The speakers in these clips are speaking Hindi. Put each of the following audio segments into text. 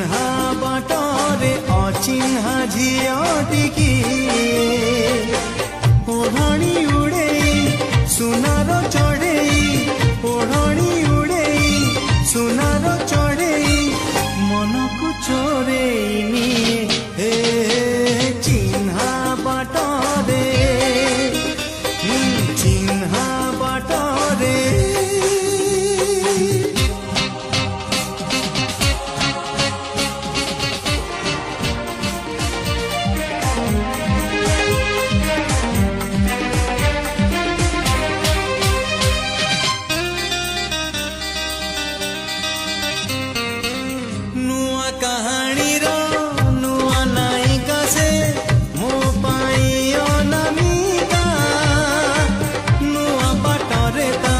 चिन्हा बाटरे अचिन्हा झियटिकी ओढ़णी उड़े सुनार चढ़े ओढ़णी उड़े सुनार चढ़े मन को चोरे हे चिन्हा बाटरे चिन्हा बाटरे कहानी रो नुआ नायिका से मो पाई अनामिका नुआ बाटरे ता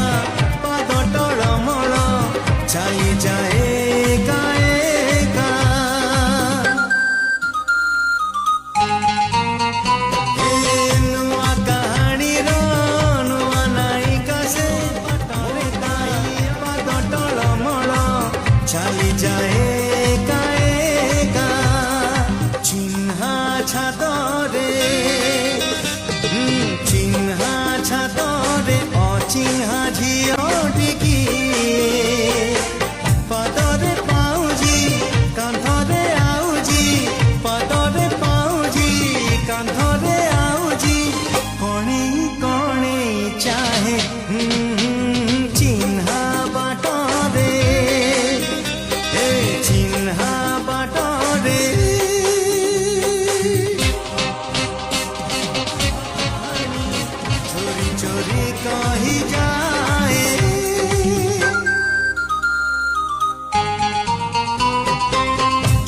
पाद टळमळ छाई जाए एका नुआ कहानी रो नुआ नायिका से बाटरे ता पाद टळमळ छाई जाए छातरे चिन्हा छातरे अचिन्हा झियटिकी पदरे पाउजी कांधरे आउजी पदरे पाउजी कांधरे आउजी कणे कणे चाहे चिन्हा बाटरे चिन्हा बाटरे चोरी कही जाए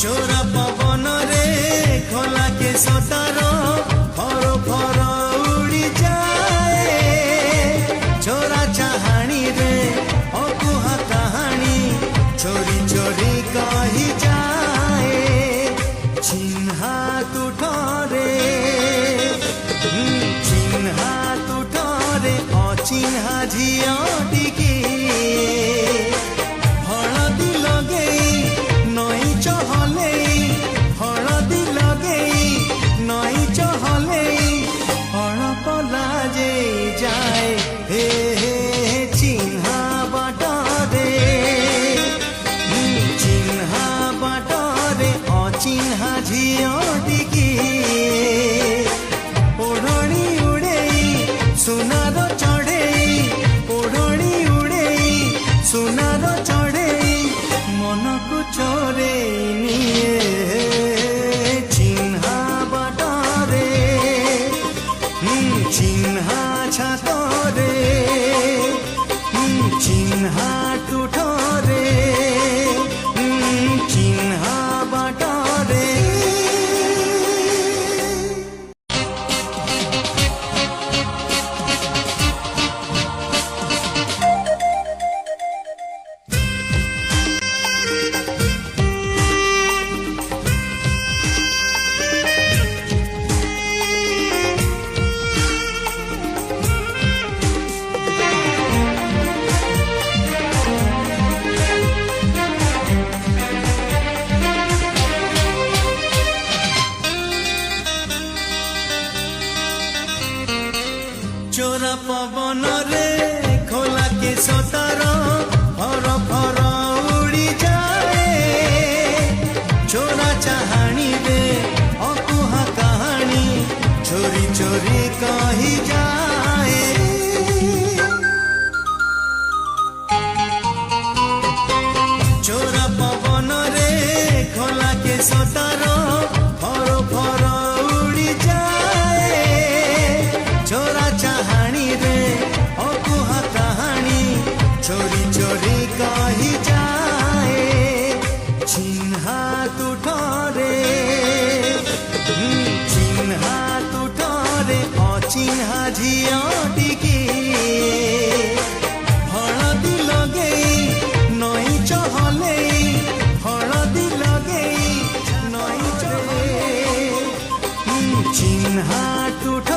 चोरा पवन रे खोला के सतार फर फर उड़ी जाए चोरा चाहानी रे अकुहा कहानी चोरी चोरी कही जाए चिन्हा तुठरे चिन्हा अचिन्हा झियटिकी हलदी लगेई नई चहलेई हलदी लगेई नई चहलेई हड़प लाजे जाए हे चिन्हा बाटरे चिन्हा बाटरे अचिन्हा झियटिकी ओढ़णी उड़े सुनार चढ़े ओढ़णी उड़े सुनार चढ़े मन को चोरे चिन्हा बाटरे चिन्हा छातरे चिन्हा टूठरे चिन्हा बाटरे चोरा पवन रे खोला के सतार फर फर उड़ी जाए चोरा चाहानी रे अकुहा कहानी चोरी चोरी कही जाए चोरा पवन रे खोला के सतार फर फर उड़ी जाए चोरा चाहानी रे अकुहा कहानी चोरी चोरी कही जाए चिन्हा तुठरे चिन्हा तुठरे अचिन्हा झियटिकी हलदी लगेई नई चहलेई हलदी लगेई नई चहलेई चिन्हा टूठ